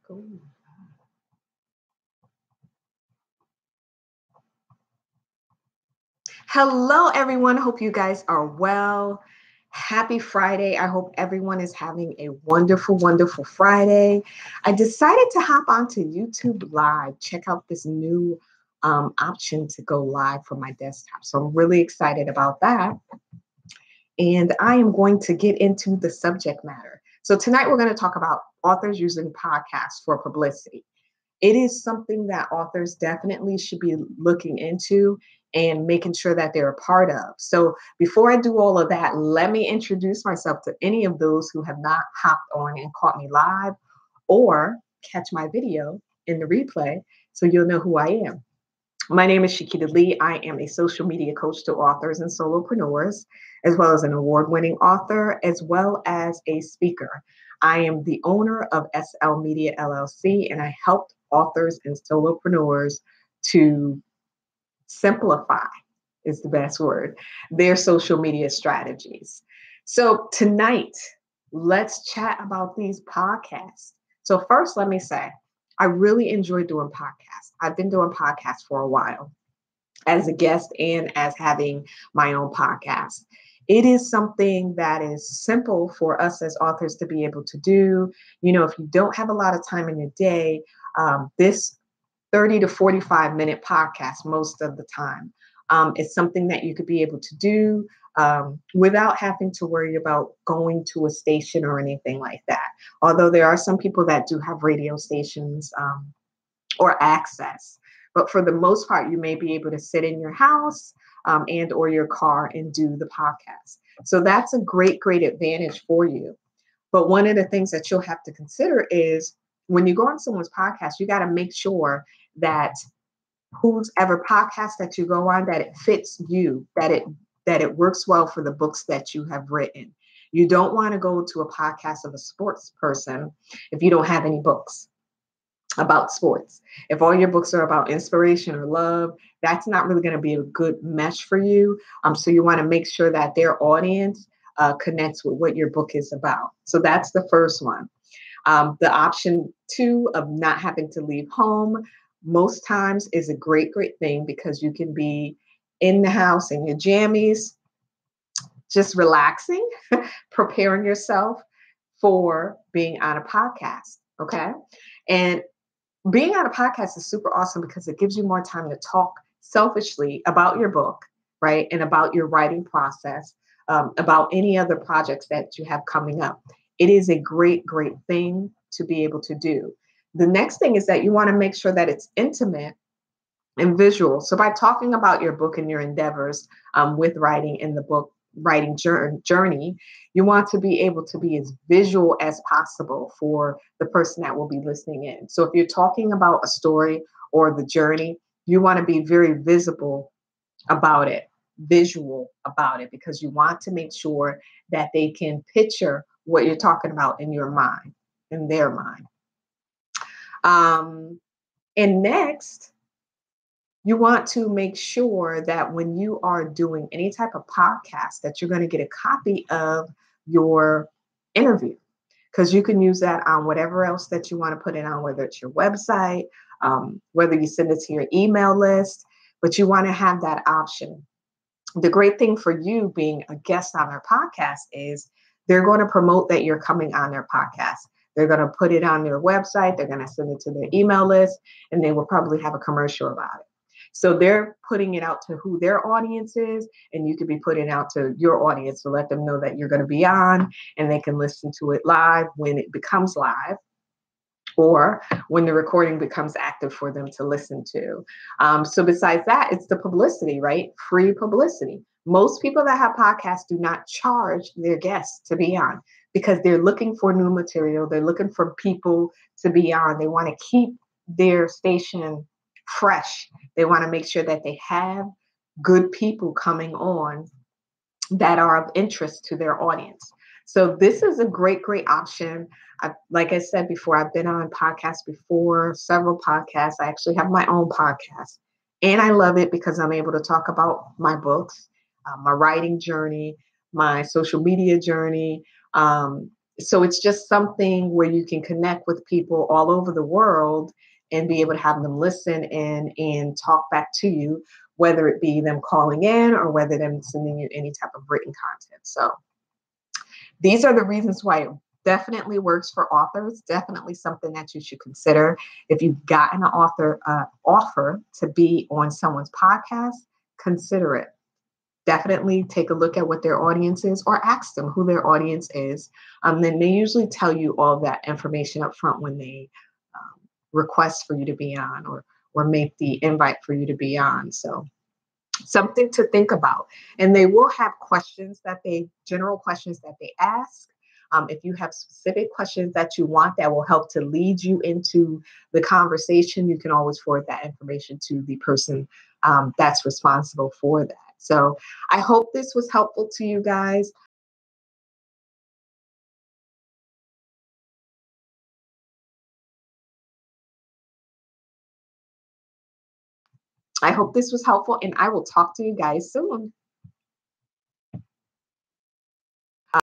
Go. Hello, everyone. Hope you guys are well. Happy Friday. I hope everyone is having a wonderful, wonderful Friday. I decided to hop onto YouTube Live, check out this new option to go live from my desktop. So I'm really excited about that. And I am going to get into the subject matter. So tonight we're going to talk about authors using podcasts for publicity. It is something that authors definitely should be looking into and making sure that they're a part of. So before I do all of that, let me introduce myself to any of those who have not hopped on and caught me live or catch my video in the replay so you'll know who I am. My name is Shakita Lee. I am a social media coach to authors and solopreneurs, as well as an award-winning author, as well as a speaker. I am the owner of SL Media LLC, and I help authors and solopreneurs to simplify, is the best word, their social media strategies. So tonight, let's chat about these podcasts. So first, let me say, I really enjoy doing podcasts. I've been doing podcasts for a while as a guest and as having my own podcast. It is something that is simple for us as authors to be able to do. You know, if you don't have a lot of time in your day, this 30 to 45 minute podcast most of the time is something that you could be able to do without having to worry about going to a station or anything like that. Although there are some people that do have radio stations or access. But for the most part, you may be able to sit in your house and or your car and do the podcast. So that's a great, great advantage for you. But one of the things that you'll have to consider is when you go on someone's podcast, you got to make sure that whose ever podcast that you go on, that it fits you, that it works well for the books that you have written. You don't want to go to a podcast of a sports person if you don't have any books about sports. If all your books are about inspiration or love, that's not really going to be a good mesh for you. So you want to make sure that their audience connects with what your book is about. So that's the first one. The option 2 of not having to leave home most times is a great, great thing because you can be in the house in your jammies, just relaxing, preparing yourself for being on a podcast. Okay. And being on a podcast is super awesome because it gives you more time to talk selfishly about your book, right? And about your writing process, about any other projects that you have coming up. It is a great, great thing to be able to do. The next thing is that you want to make sure that it's intimate and visual. So by talking about your book and your endeavors with writing in the book, writing journey, you want to be able to be as visual as possible for the person that will be listening in. So if you're talking about a story or the journey, you want to be very visible about it, visual about it, because you want to make sure that they can picture what you're talking about in your mind, in their mind. And next, you want to make sure that when you are doing any type of podcast that you're going to get a copy of your interview, because you can use that on whatever else that you want to put it on, whether it's your website, whether you send it to your email list, but you want to have that option. The great thing for you being a guest on their podcast is they're going to promote that you're coming on their podcast. They're going to put it on their website. They're going to send it to their email list, and they will probably have a commercial about it. So they're putting it out to who their audience is, and you could be putting it out to your audience to let them know that you're going to be on, and they can listen to it live when it becomes live, or when the recording becomes active for them to listen to. So besides that, it's the publicity, right? Free publicity. Most people that have podcasts do not charge their guests to be on because they're looking for new material. They're looking for people to be on. They want to keep their station fresh. They want to make sure that they have good people coming on that are of interest to their audience. So this is a great, great option. Like I said before, I've been on podcasts before, several podcasts. I actually have my own podcast, and I love it because I'm able to talk about my books, my writing journey, my social media journey. So it's just something where you can connect with people all over the world and be able to have them listen in and talk back to you, whether it be them calling in or whether them sending you any type of written content. So these are the reasons why it definitely works for authors. Definitely something that you should consider. If you've gotten an author offer to be on someone's podcast, consider it. Definitely take a look at what their audience is or ask them who their audience is. Then they usually tell you all that information up front when they request for you to be on or make the invite for you to be on. So something to think about. And they will have general questions that they ask. If you have specific questions that you want that will help to lead you into the conversation, you can always forward that information to the person that's responsible for that. So I hope this was helpful to you guys. I hope this was helpful, and I will talk to you guys soon.